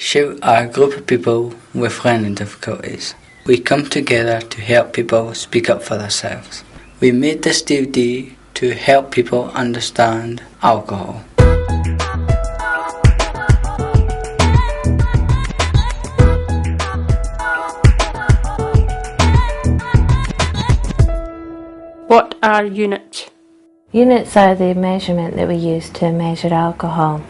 Shout are a group of people with learning difficulties. We come together to help people speak up for themselves. We made this DVD to help people understand alcohol. What are units? Units are the measurement that we use to measure alcohol.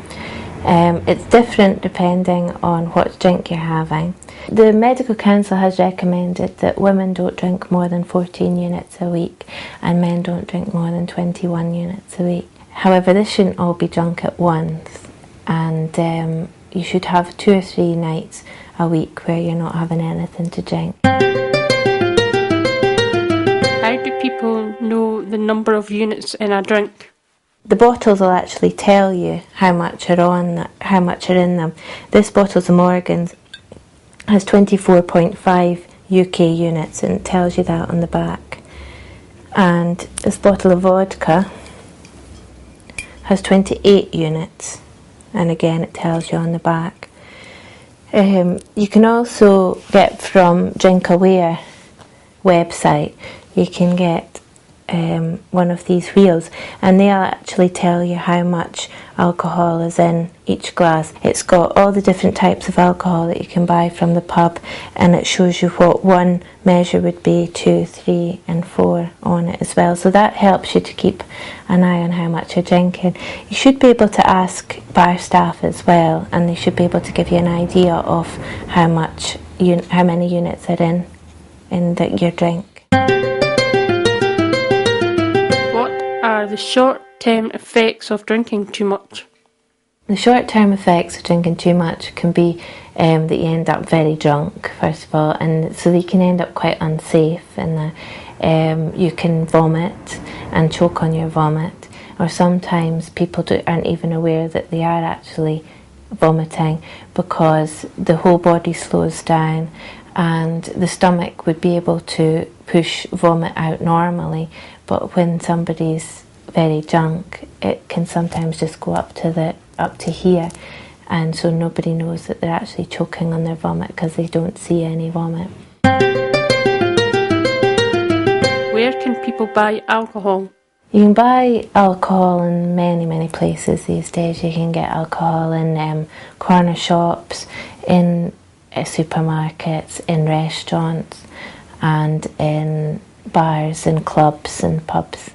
It's different depending on what drink you're having. The Medical Council has recommended that women don't drink more than 14 units a week and men don't drink more than 21 units a week. However, this shouldn't all be drunk at once, and you should have 2 or 3 nights a week where you're not having anything to drink. How do people know the number of units in a drink? The bottles will actually tell you how much are in them. This bottle's of Morgan's has 24.5 UK units, and it tells you that on the back. And this bottle of vodka has 28 units, and again it tells you on the back. You can also get from Drinkaware website, you can get one of these wheels, and they'll actually tell you how much alcohol is in each glass. It's got all the different types of alcohol that you can buy from the pub, and it shows you what one measure would be, 2, 3 and 4 on it as well. So that helps you to keep an eye on how much you're drinking. You should be able to ask bar staff as well, and they should be able to give you an idea of how many units are in your drink. Are the short-term effects of drinking too much? The short-term effects of drinking too much can be that you end up very drunk, first of all, and so you can end up quite unsafe, and you can vomit and choke on your vomit, or sometimes people aren't even aware that they are actually vomiting because the whole body slows down, and the stomach would be able to push vomit out normally, but when somebody's very drunk, it can sometimes just go up to here, and so nobody knows that they're actually choking on their vomit because they don't see any vomit. Where can people buy alcohol? You can buy alcohol in many places these days. You can get alcohol in corner shops, in supermarkets, in restaurants, and in bars and clubs and pubs.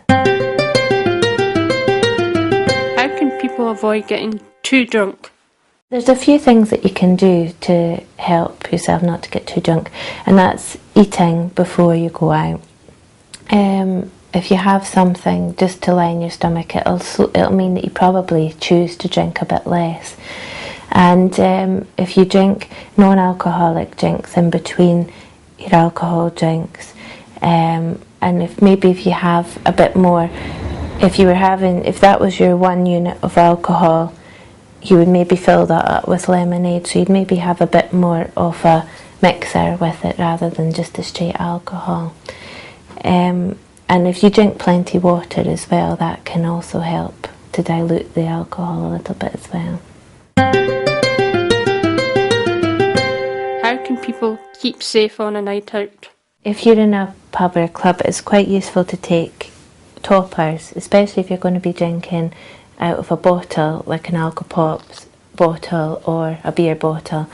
How can people avoid getting too drunk? There's a few things that you can do to help yourself not to get too drunk, and that's eating before you go out. If you have something just to line your stomach, it'll mean that you probably choose to drink a bit less. And if you drink non-alcoholic drinks in between your alcohol drinks, and if you have a bit more, if that was your 1 unit of alcohol, you would maybe fill that up with lemonade, so you'd maybe have a bit more of a mixer with it rather than just the straight alcohol. And if you drink plenty of water as well, that can also help to dilute the alcohol a little bit as well. How can people keep safe on a night out? If you're in a pub or club, it's quite useful to take toppers, especially if you're going to be drinking out of a bottle, like an Alco Pops bottle or a beer bottle,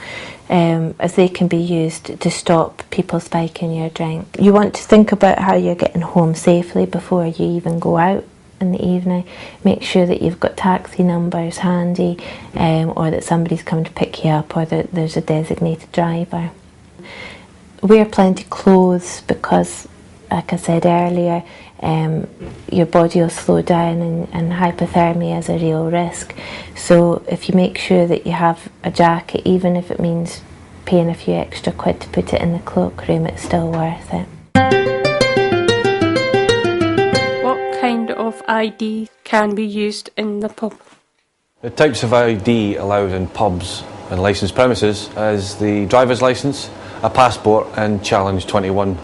as they can be used to stop people spiking your drink. You want to think about how you're getting home safely before you even go out in the evening. Make sure that you've got taxi numbers handy, or that somebody's coming to pick you up, or that there's a designated driver. Wear plenty of clothes because, like I said earlier, your body will slow down, and hypothermia is a real risk. So if you make sure that you have a jacket, even if it means paying a few extra quid to put it in the cloakroom, it's still worth it. What kind of ID can be used in the pub? The types of ID allowed in pubs and licensed premises is the driver's licence, a passport, and Challenge 21.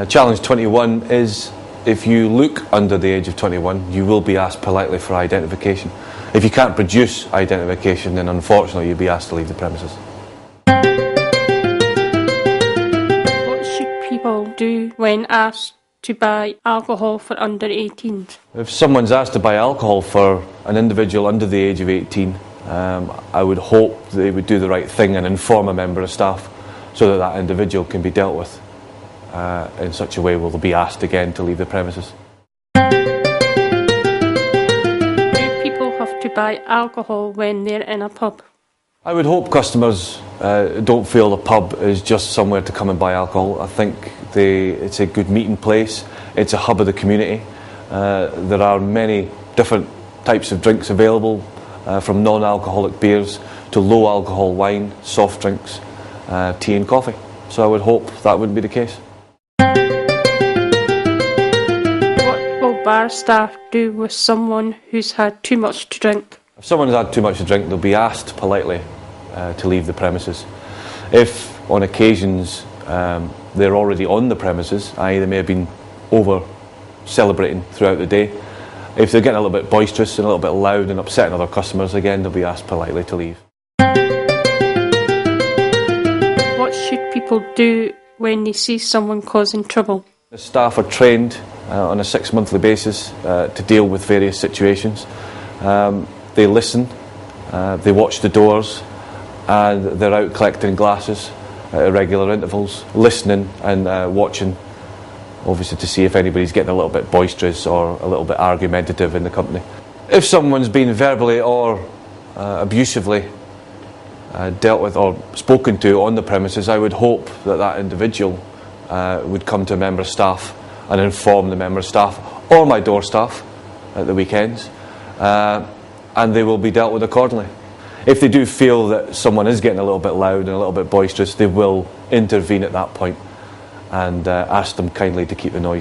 Challenge 21 is if you look under the age of 21, you will be asked politely for identification. If you can't produce identification, then unfortunately you'll be asked to leave the premises. when asked to buy alcohol for under 18s? If someone's asked to buy alcohol for an individual under the age of 18, I would hope they would do the right thing and inform a member of staff so that that individual can be dealt with in such a way where they'll be asked again to leave the premises. Do people have to buy alcohol when they're in a pub? I would hope customers don't feel the pub is just somewhere to come and buy alcohol. I think it's a good meeting place. It's a hub of the community. There are many different types of drinks available, from non-alcoholic beers to low-alcohol wine, soft drinks, tea and coffee. So I would hope that wouldn't be the case. What will bar staff do with someone who's had too much to drink? If someone's had too much to drink, they'll be asked politely to leave the premises. If on occasions they're already on the premises, i.e. they may have been over celebrating throughout the day, if they're getting a little bit boisterous and a little bit loud and upsetting other customers, again they'll be asked politely to leave. What should people do when they see someone causing trouble? The staff are trained on a 6-monthly basis to deal with various situations. They listen, they watch the doors, and they're out collecting glasses at irregular intervals, listening and watching, obviously to see if anybody's getting a little bit boisterous or a little bit argumentative in the company. If someone's been verbally or abusively dealt with or spoken to on the premises, I would hope that that individual would come to a member of staff and inform the member of staff or my door staff at the weekends, and they will be dealt with accordingly. If they do feel that someone is getting a little bit loud and a little bit boisterous, they will intervene at that point and ask them kindly to keep the noise